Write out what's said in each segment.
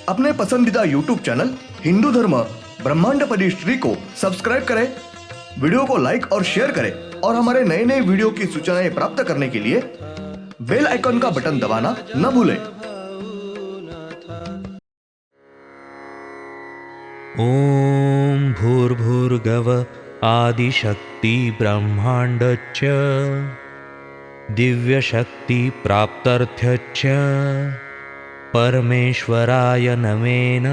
अपने पसंदीदा YouTube channel Hindu धर्म ब्रह्मांडपदी श्री को सब्सक्राइब करें, वीडियो को लाइक और शेयर करें और हमारे नए नए वीडियो की सूचनाएं प्राप्त करने के लिए बेल आइकन का बटन दबाना न भूलें। ॐ भूर्भुर्गव आदिशक्ति ब्रह्माण्डच्च दिव्यशक्ति प्राप्त्यर्थ्यच्च परमेश्वराय नमेन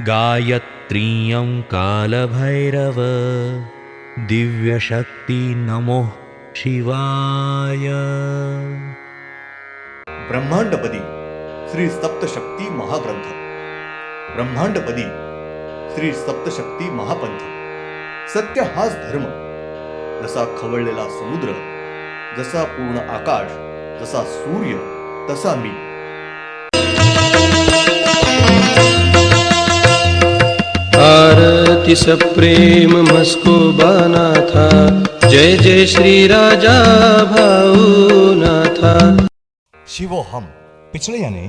गायत्रीयं कालभैरव दिव्यशक्ति नमो शिवाय। ब्रह्मांडपदी श्री सप्तशक्ती महाग्रंथ, ब्रह्मांडपदी श्री सप्तशक्ती महापंथ। सत्य हाच धर्म, जसा खवळलेला समुद्र, जसा पूर्ण आकाश, जसा सूर्य, तसा मी। आरती सप्रेम मस्को बानाथा, जय जय श्री राजा भाऊनाथा। शिवो हम पिछले यानी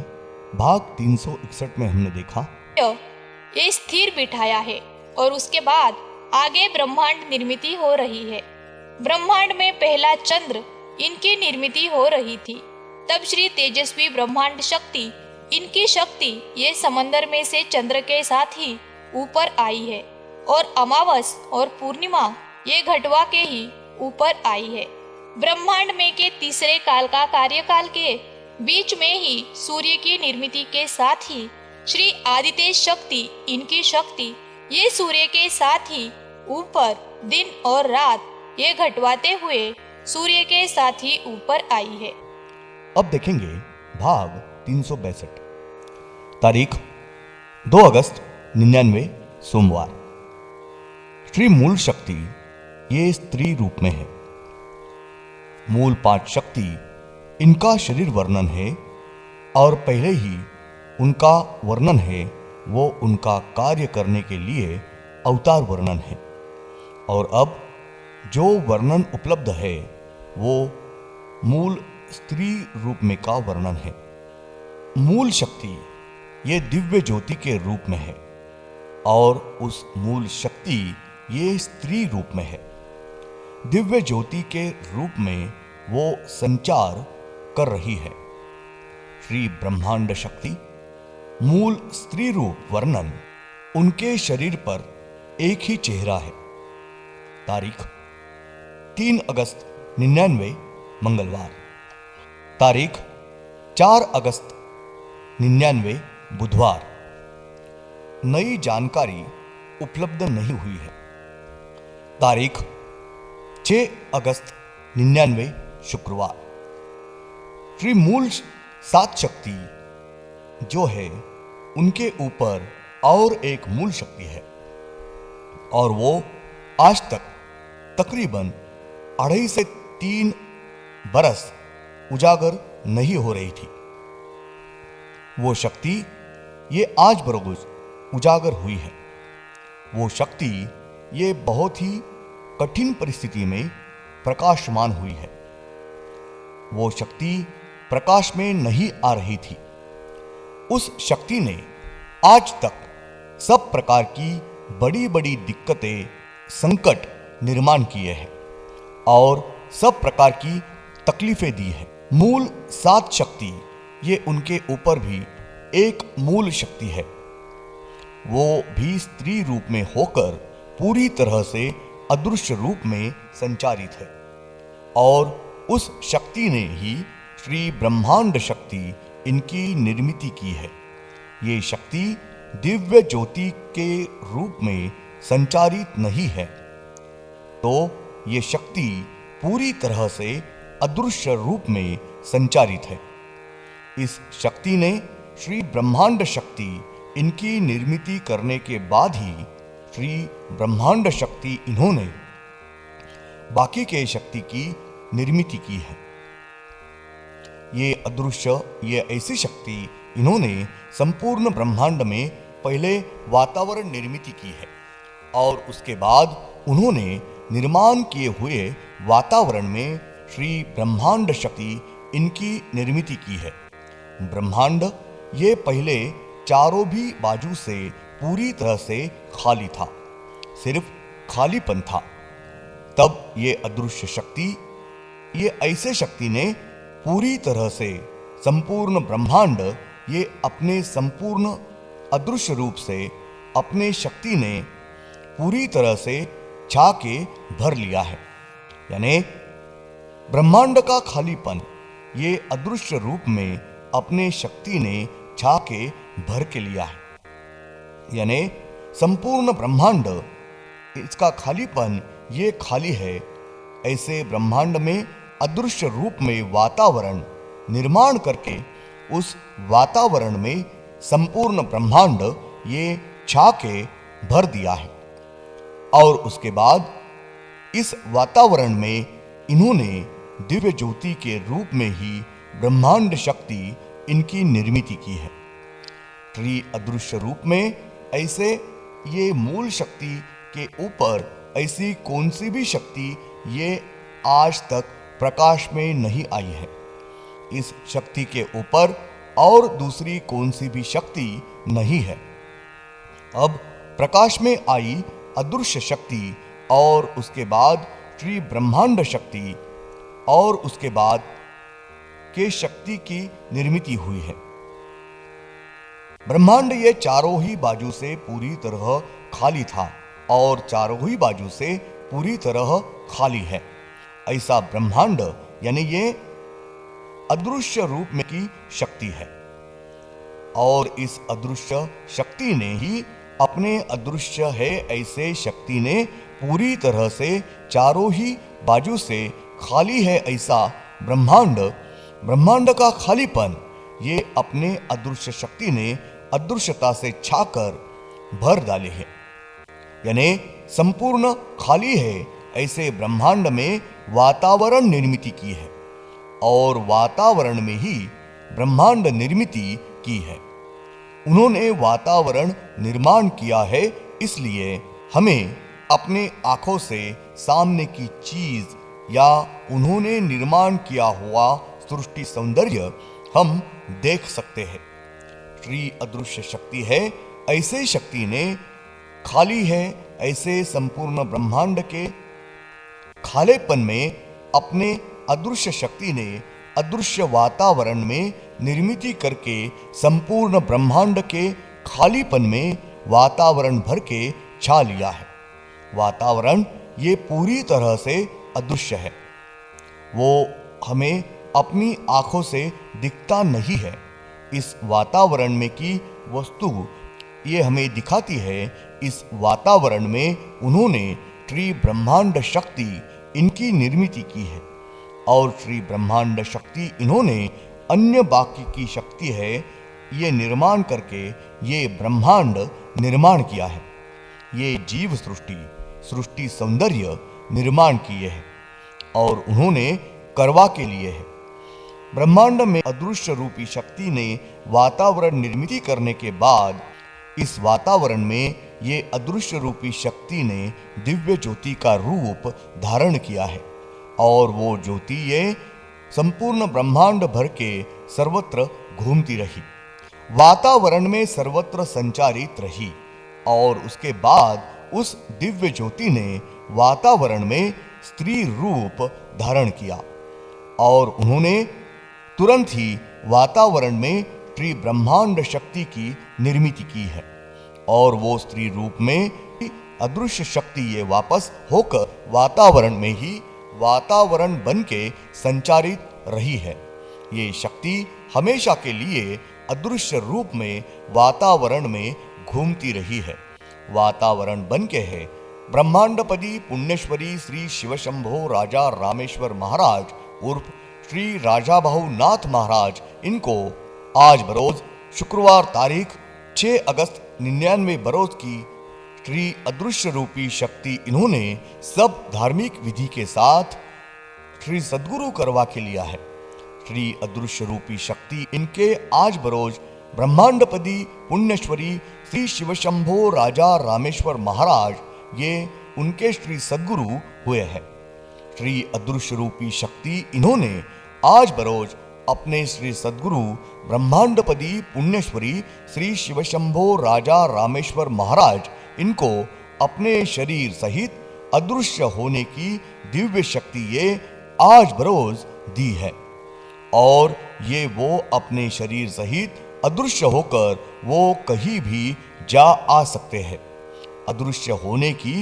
भाग 361 में हमने देखा ये स्थिर बिठाया है और उसके बाद आगे ब्रह्मांड निर्मिति हो रही है। ब्रह्मांड में पहला चंद्र इनकी निर्मिति हो रही थी। तब श्री तेजस्वी ब्रह्मांड शक्ति, इनकी शक्ति ये समंदर में से चंद्र के साथ ही ऊपर आई है और अमावस और पूर्णिमा ये घटवा के ही ऊपर आई है। ब्रह्मांड में के तीसरे काल का कार्यकाल के बीच में ही सूर्य की निर्मिति के साथ ही श्री आदित्य शक्ति, इनकी शक्ति ये सूर्य के साथ ही ऊपर दिन और रात ये घटवाते हुए सूर्य के साथ ही ऊपर आई है। अब देखेंगे भाग 362, तारीख 2 अगस्त 99 सोमवार। श्री मूल शक्ति ये स्त्री रूप में है। मूल 5 शक्ति इनका शरीर वर्णन है और पहले ही उनका वर्णन है वो उनका कार्य करने के लिए अवतार वर्णन है। और अब जो वर्णन उपलब्ध है वो मूल स्त्री रूप में का वर्णन है। मूल शक्ति ये दिव्य ज्योति के रूप में है और उस मूल शक्ति ये स्त्री रूप में है। दिव्य ज्योति के रूप में वो संचार कर रही है। श्री ब्रह्मांड शक्ति मूल स्त्री रूप वर्णन, उनके शरीर पर एक ही चेहरा है। तारीख 3 अगस्त 99 मंगलवार, तारीख 4 अगस्त 99 बुधवार। नई जानकारी उपलब्ध नहीं हुई है। तारीख 6 अगस्त 99 शुक्रवार। श्री मूल 7 शक्ति जो है उनके ऊपर और एक मूल शक्ति है और वो आज तक तकरीबन 2.5 से 3 बरस उजागर नहीं हो रही थी। वो शक्ति ये आज बरोज उजागर हुई है। वो शक्ति ये बहुत ही कठिन परिस्थिति में प्रकाशमान हुई है। वो शक्ति प्रकाश में नहीं आ रही थी। उस शक्ति ने आज तक सब प्रकार की बड़ी बड़ी दिक्कतें, संकट निर्माण किए हैं और सब प्रकार की तकलीफें दी है। मूल 7 शक्ति ये उनके ऊपर भी एक मूल शक्ति है। वो भी स्त्री रूप में होकर पूरी तरह से अदृश्य रूप में संचारित है और उस शक्ति ने ही श्री ब्रह्मांड शक्ति इनकी निर्मिति की है। ये शक्ति दिव्य ज्योति के रूप में संचारित नहीं है, तो ये शक्ति पूरी तरह से अदृश्य रूप में संचारित है। इस शक्ति ने श्री ब्रह्मांड शक्ति इनकी निर्मिति करने के बाद ही श्री ब्रह्मांड शक्ति इन्होंने बाकी के शक्ति की निर्मिति की है। ये अदृश्य, ये ऐसी शक्ति इन्होंने संपूर्ण ब्रह्मांड में पहले वातावरण निर्मिति की है और उसके बाद उन्होंने निर्माण किए हुए वातावरण में श्री ब्रह्मांड शक्ति इनकी निर्मित की है। ब्रह्मांड ये पहले चारों भी बाजू से पूरी तरह से खाली था, सिर्फ खालीपन था। तब ये अदृश्य शक्ति, ये ऐसे शक्ति ने पूरी तरह से संपूर्ण ब्रह्मांड ये अपने संपूर्ण अदृश्य रूप से अपने शक्ति ने पूरी तरह से छा के भर लिया है। यानी ब्रह्मांड का खालीपन ये अदृश्य रूप में अपने शक्ति ने छा के भर के लिया है। यानी संपूर्ण ब्रह्मांड इसका खालीपन ये खाली है। ऐसे ब्रह्मांड में अदृश्य रूप में वातावरण निर्माण करके उस वातावरण में संपूर्ण ब्रह्मांड ये छा के भर दिया है। और उसके बाद इस वातावरण में इन्होंने दिव्य ज्योति के रूप में ही ब्रह्मांड शक्ति इनकी निर्मित की है। अदृश्य रूप में ऐसे ये मूल शक्ति के ऊपर ऐसी कौन सी भी शक्ति ये आज तक प्रकाश में नहीं आई है। इस शक्ति के ऊपर और दूसरी कौन सी भी शक्ति नहीं है। अब प्रकाश में आई अदृश्य शक्ति और उसके बाद ब्रह्मांड शक्ति और उसके बाद के शक्ति की निर्मित हुई है। ब्रह्मांड ये चारों ही बाजू से पूरी तरह खाली था और चारों ही बाजू से पूरी तरह खाली है। ऐसा ब्रह्मांड यानी ये अदृश्य रूप में की शक्ति है। और इस अदृश्य शक्ति ने ही अपने अदृश्य है ऐसे शक्ति ने पूरी तरह से चारों ही बाजू से खाली है ऐसा ब्रह्मांड का खालीपन ये अपने अदृश्य शक्ति ने अदृश्यता से छाकर भर डाले है। यानी संपूर्ण खाली है ऐसे ब्रह्मांड में वातावरण निर्मित की है और वातावरण में ही ब्रह्मांड निर्मित की है। उन्होंने वातावरण निर्माण किया है, इसलिए हमें अपने आंखों से सामने की चीज या उन्होंने निर्माण किया हुआ सृष्टि सौंदर्य हम देख सकते हैं। अदृश्य शक्ति है ऐसे शक्ति ने खाली है ऐसे संपूर्ण ब्रह्मांड के खालेपन में अपने अदृश्य शक्ति ने अदृश्य वातावरण में निर्मित करके संपूर्ण ब्रह्मांड के खालीपन में वातावरण भर के छा लिया है। वातावरण ये पूरी तरह से अदृश्य है, वो हमें अपनी आंखों से दिखता नहीं है। इस वातावरण में की वस्तु ये हमें दिखाती है। इस वातावरण में उन्होंने ब्रह्मांड शक्ति इनकी निर्मित की है और ब्रह्मांड शक्ति इन्होंने अन्य बाकी की शक्ति है ये निर्माण करके ये ब्रह्मांड निर्माण किया है। ये जीव सृष्टि सौंदर्य निर्माण किए हैं और उन्होंने करवा के लिए है। ब्रह्मांड में अदृश्य रूपी शक्ति ने वातावरण निर्मित करने के बाद इस वातावरण में ये अदृश्य रूपी शक्ति ने दिव्य ज्योति का रूप धारण किया है और वो ज्योति ये संपूर्ण ब्रह्मांड भर के सर्वत्र घूमती रही, वातावरण में सर्वत्र संचारित रही और उसके बाद उस दिव्य ज्योति ने वातावरण में स्त्री रूप धारण किया और उन्होंने तुरंत ही वातावरण में ब्रह्मांड शक्ति की निर्मित की है और वो स्त्री रूप में अदृश्य शक्ति ये वापस होकर वातावरण में ही वातावरण बन के संचारित रही है। ये शक्ति हमेशा के लिए अदृश्य रूप में वातावरण में घूमती रही है, वातावरण बन के है। ब्रह्मांडपति पुण्येश्वरी श्री शिवशंभो राजा रामेश्वर महाराज उर्फ श्री राजा बहुनाथ महाराज, इनको आज बरोज शुक्रवार तारीख 6 अगस्त 99 बरोज की अदृश्य रूपी शक्ति इन्होंने सब धार्मिक विधि के साथ सद्गुरु करवा के लिया है। अदृश्य रूपी शक्ति इनके आज बरोज ब्रह्मांडपति पुण्येश्वरी श्री शिवशंभो राजा रामेश्वर महाराज ये उनके सद्गुरु हुए हैं। अदृश्य रूपी शक्ति इन्होंने आज बरोज अपने श्री सद्गुरु ब्रह्मांडपदी पुण्यश्वरी श्री शिवशंभो राजा रामेश्वर महाराज इनको अपने शरीर सहित अदृश्य होने की दिव्य शक्ति ये आज बरोज दी है और ये वो अपने शरीर सहित अदृश्य होकर वो कहीं भी जा आ सकते हैं। अदृश्य होने की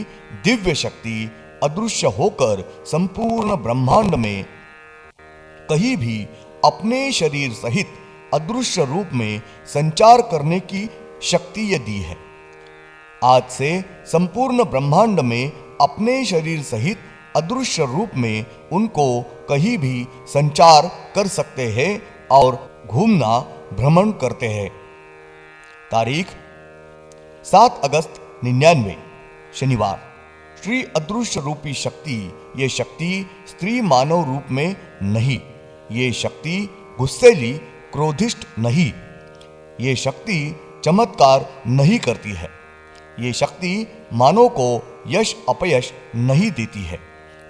दिव्य शक्ति अदृश्य होकर संपूर्ण ब्रह्मांड में कहीं भी अपने शरीर सहित अदृश्य रूप में संचार करने की शक्ति ये दी है। आज से संपूर्ण ब्रह्मांड में अपने शरीर सहित अदृश्य रूप में उनको कहीं भी संचार कर सकते हैं और घूमना भ्रमण करते हैं। तारीख 7 अगस्त 99 शनिवार। श्री अदृश्य रूपी शक्ति ये शक्ति स्त्री मानव रूप में नहीं, ये शक्ति गुस्सेली क्रोधिष्ट नहीं, ये शक्ति चमत्कार नहीं करती है, ये शक्ति मानव को यश अपयश नहीं देती है,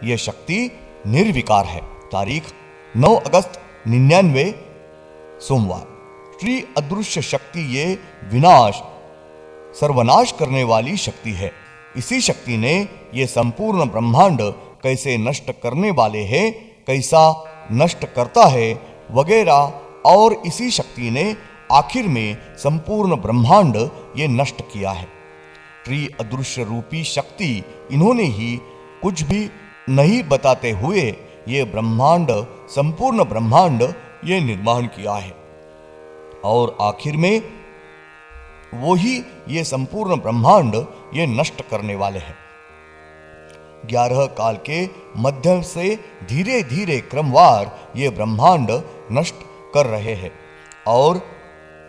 ये शक्ति निर्विकार है। तारीख 9 अगस्त 99 सोमवार। श्री अदृश्य शक्ति ये विनाश सर्वनाश करने वाली शक्ति है। इसी शक्ति ने ये संपूर्ण ब्रह्मांड कैसे नष्ट करने वाले हैं, कैसा नष्ट करता है वगैरह और इसी शक्ति ने आखिर में संपूर्ण ब्रह्मांड ये नष्ट किया है। श्री अदृश्य रूपी शक्ति इन्होंने ही कुछ भी नहीं बताते हुए ये ब्रह्मांड संपूर्ण ब्रह्मांड ये निर्माण किया है और आखिर में वो ही ये संपूर्ण ब्रह्मांड ये नष्ट करने वाले हैं। 11 काल के मध्यम से धीरे धीरे क्रमवार ये ब्रह्मांड नष्ट कर रहे हैं और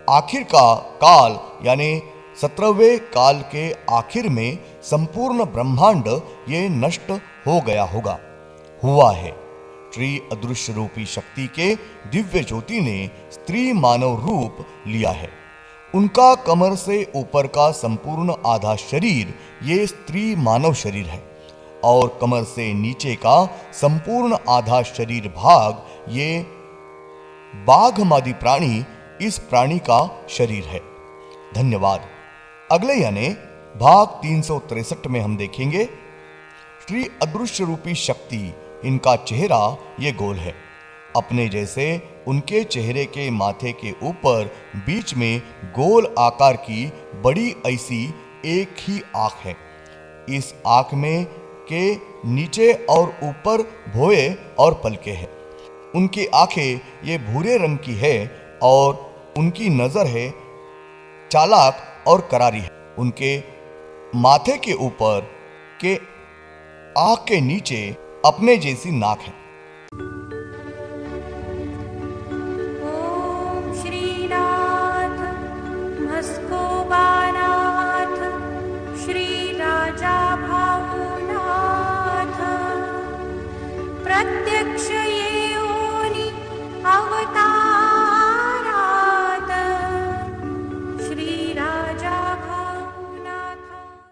आखिर का काल यानी 17वें काल के आखिर में संपूर्ण ब्रह्मांड ये नष्ट हो गया होगा, हुआ है। श्री अदृश्य रूपी शक्ति के दिव्य ज्योति ने स्त्री मानव रूप लिया है। उनका कमर से ऊपर का संपूर्ण आधा शरीर ये स्त्री मानव शरीर है और कमर से नीचे का संपूर्ण आधा शरीर भाग ये बाघमादि प्राणी इस प्राणी का शरीर है। धन्यवाद। अगले यानी भाग 363 में हम देखेंगे श्री अदृश्य रूपी शक्ति इनका चेहरा ये गोल है। अपने जैसे उनके चेहरे के माथे के ऊपर बीच में गोल आकार की बड़ी ऐसी एक ही आंख है। इस आंख में के नीचे और ऊपर भौए और पलके हैं। उनकी आंखें ये भूरे रंग की है और उनकी नजर है चालाक और करारी है। उनके माथे के ऊपर के आंख के नीचे अपने जैसी नाक है।